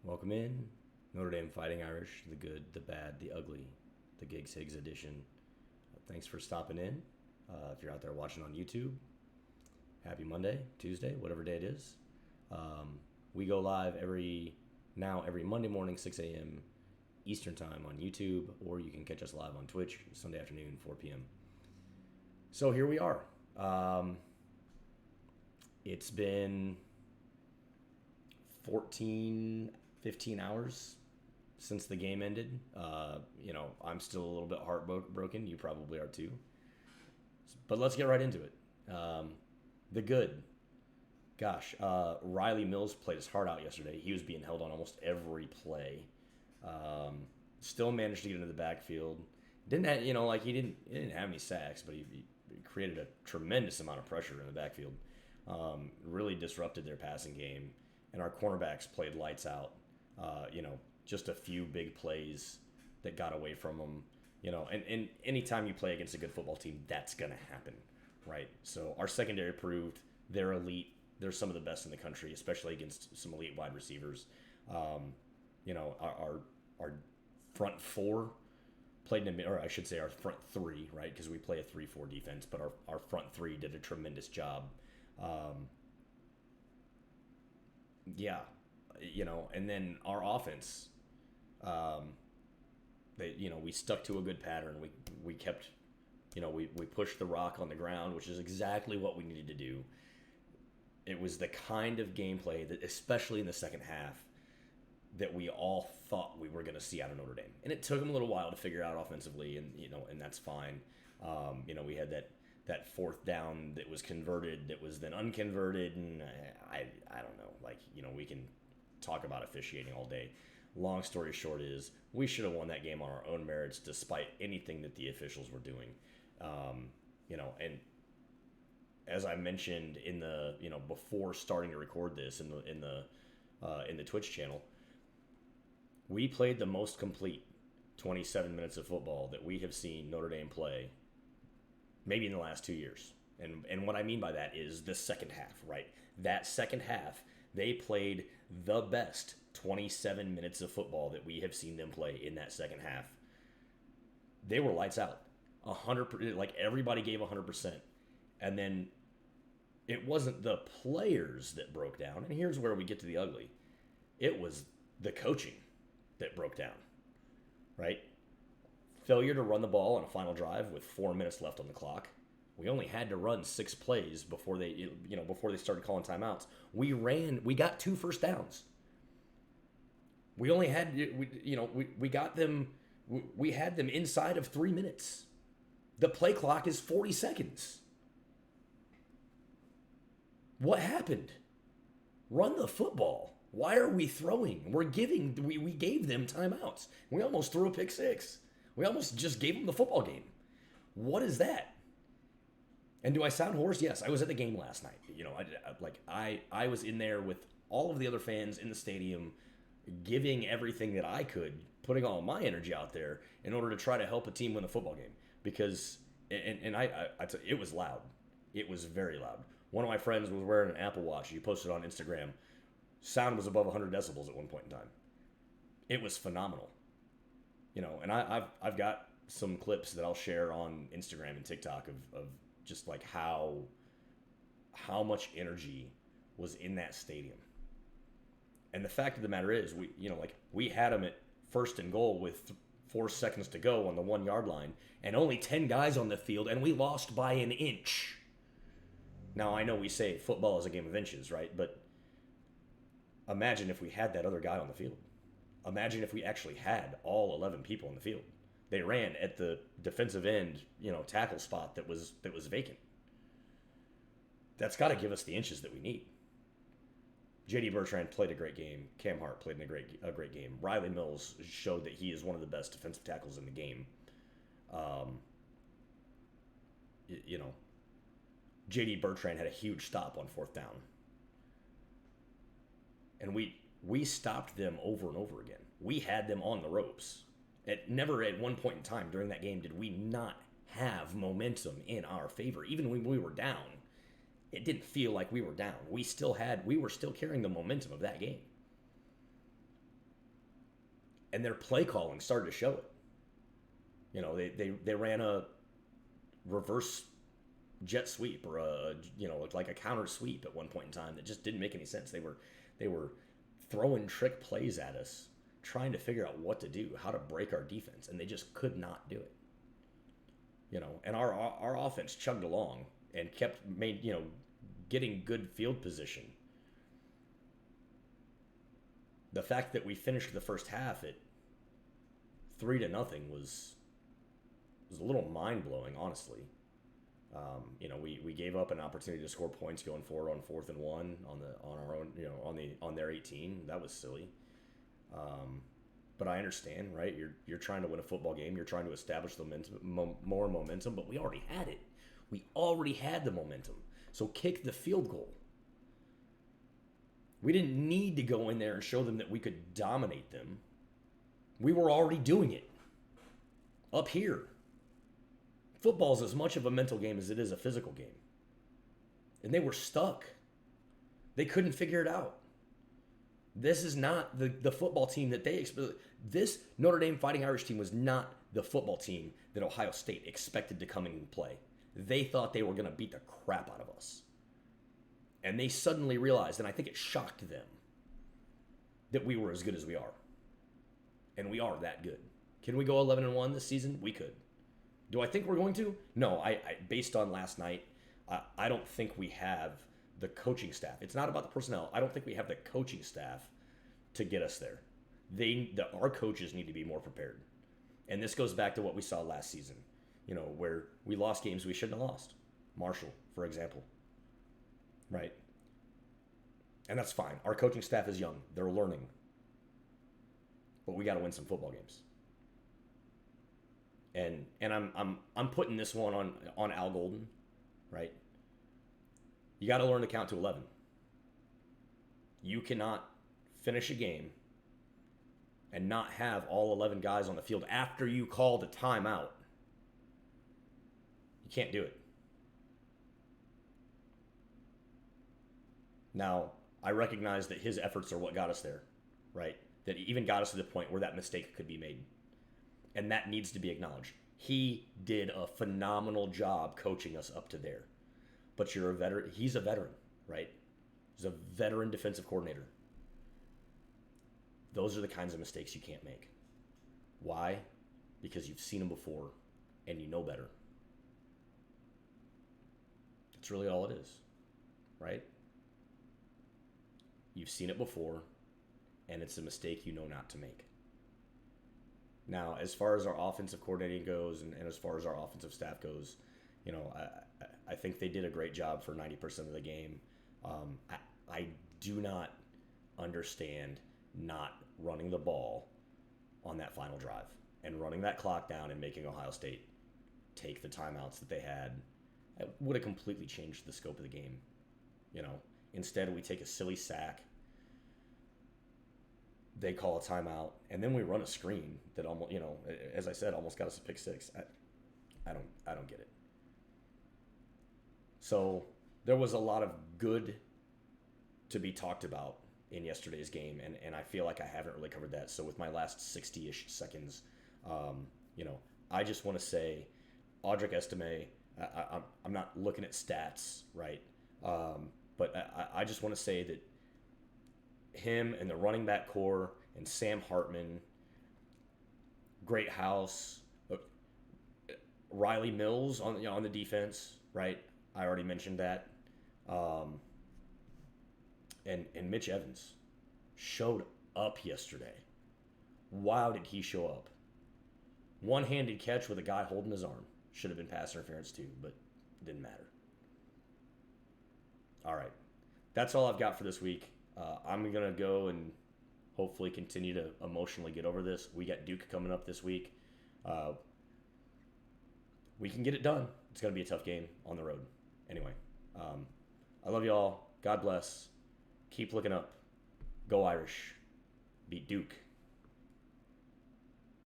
Welcome in, Notre Dame Fighting Irish, the good, the bad, the ugly, the Gigs Higgs edition. Thanks for stopping in. If you're out there watching on YouTube, happy Monday, Tuesday, whatever day it is. We go live every Monday morning, 6 a.m. Eastern Time on YouTube, or you can catch us live on Twitch Sunday afternoon, 4 p.m. So here we are. It's been 14, 15 hours since the game ended. I'm still a little bit heartbroken. You probably are too. But let's get right into it. The good. Gosh, Riley Mills played his heart out yesterday. He was being held on almost every play. Still managed to get into the backfield. Didn't have, he didn't have any sacks, but he created a tremendous amount of pressure in the backfield. Really disrupted their passing game, and our cornerbacks played lights out. Just a few big plays that got away from them. And anytime you play against a good football team, that's gonna happen, right? So our secondary proved they're elite. They're some of the best in the country, especially against some elite wide receivers. Our front four played in or I should say our front three, right? Because we play a 3-4 defense, but our front three did a tremendous job. And then our offense, we stuck to a good pattern. We kept, we pushed the rock on the ground, which is exactly what we needed to do. It was the kind of gameplay that, especially in the second half, that we all thought we were going to see out of Notre Dame. And it took them a little while to figure out offensively, and that's fine. We had that fourth down that was converted, that was then unconverted, and I don't know. We can talk about officiating all day. Long story short is we should have won that game on our own merits, despite anything that the officials were doing. And as I mentioned in the before starting to record this in the Twitch channel, we played the most complete 27 minutes of football that we have seen Notre Dame play maybe in the last 2 years. And what I mean by that is the second half, right? That second half, they played the best 27 minutes of football that we have seen them play in that second half. They were lights out. 100%, like everybody gave 100%. And then it wasn't the players that broke down. And here's where we get to the ugly. It was the coaching that broke down, right? Failure to run the ball on a final drive with 4 minutes left on the clock. We only had to run 6 plays before they started calling timeouts. We got 2 first downs. We only had, we got them, we had them inside of 3 minutes. The play clock is 40 seconds. What happened? Run the football. Why are we throwing? We gave them timeouts. We almost threw a pick 6. We almost just gave them the football game. What is that? And do I sound hoarse? Yes, I was at the game last night. I was in there with all of the other fans in the stadium, giving everything that I could, putting all my energy out there in order to try to help a team win a football game. Because, it was loud. It was very loud. One of my friends was wearing an Apple Watch. He posted on Instagram. Sound was above 100 decibels at one point in time. It was phenomenal. And I've got some clips that I'll share on Instagram and TikTok of just like how much energy was in that stadium. And the fact of the matter is, we had them at first and goal with 4 seconds to go on the 1 yard line, and only 10 guys on the field, and we lost by an inch. Now I know we say football is a game of inches, right? But imagine if we had that other guy on the field. Imagine if we actually had all 11 people in the field. They ran at the defensive end, tackle spot that was vacant. That's got to give us the inches that we need. J.D. Bertrand played a great game. Cam Hart played a great game. Riley Mills showed that he is one of the best defensive tackles in the game. J.D. Bertrand had a huge stop on 4th down. And we stopped them over and over again. We had them on the ropes. Never at one point in time during that game did we not have momentum in our favor. Even when we were down, it didn't feel like we were down. We were still carrying the momentum of that game. And their play calling started to show it. They ran a reverse jet sweep or like a counter sweep at one point in time that just didn't make any sense. They were throwing trick plays at us, trying to figure out what to do, how to break our defense, and they just could not do it. And our offense chugged along and kept getting good field position. The fact that we finished the first half at 3-0 was a little mind blowing, honestly. We gave up an opportunity to score points going forward on 4th and 1 on our own, on their 18. That was silly. But I understand, right? You're trying to win a football game. You're trying to establish the more momentum, but we already had it. We already had the momentum. So kick the field goal. We didn't need to go in there and show them that we could dominate them. We were already doing it. Up here. Football's as much of a mental game as it is a physical game. And they were stuck. They couldn't figure it out. This is not the football team that they expected. This Notre Dame Fighting Irish team was not the football team that Ohio State expected to come in and play. They thought they were going to beat the crap out of us. And they suddenly realized, and I think it shocked them, that we were as good as we are. And we are that good. Can we go 11-1 this season? We could. Do I think we're going to? No, I based on last night, I don't think we have the coaching staff. It's not about the personnel. I don't think we have the coaching staff to get us there. Our coaches need to be more prepared. And this goes back to what we saw last season, where we lost games we shouldn't have lost. Marshall, for example. Right? And that's fine. Our coaching staff is young. They're learning. But we got to win some football games. And I'm putting this one on Al Golden, right? You got to learn to count to 11. You cannot finish a game and not have all 11 guys on the field after you call the timeout. You can't do it. Now, I recognize that his efforts are what got us there, right? That even got us to the point where that mistake could be made. And that needs to be acknowledged. He did a phenomenal job coaching us up to there. But you're a veteran. He's a veteran, right? He's a veteran defensive coordinator. Those are the kinds of mistakes you can't make. Why? Because you've seen them before and you know better. That's really all it is, right? You've seen it before, and it's a mistake you know not to make. Now, as far as our offensive coordinating goes and as far as our offensive staff goes, I think they did a great job for 90% of the game. I do not understand not running the ball on that final drive and running that clock down and making Ohio State take the timeouts that they had. It would have completely changed the scope of the game. Instead we take a silly sack. They call a timeout, and then we run a screen that almost, as I said, almost got us a pick six. I don't get it. So there was a lot of good to be talked about in yesterday's game, and I feel like I haven't really covered that. So with my last 60-ish seconds, I just want to say, Audric Estime, I'm not looking at stats, right? But I just want to say that him and the running back core and Sam Hartman, great house, Riley Mills on the defense, right? I already mentioned that. And Mitch Evans showed up yesterday. Wow, did he show up? One-handed catch with a guy holding his arm. Should have been pass interference too, but didn't matter. All right. That's all I've got for this week. I'm going to go and hopefully continue to emotionally get over this. We got Duke coming up this week. We can get it done. It's going to be a tough game on the road. Anyway, I love you all. God bless. Keep looking up. Go Irish. Beat Duke.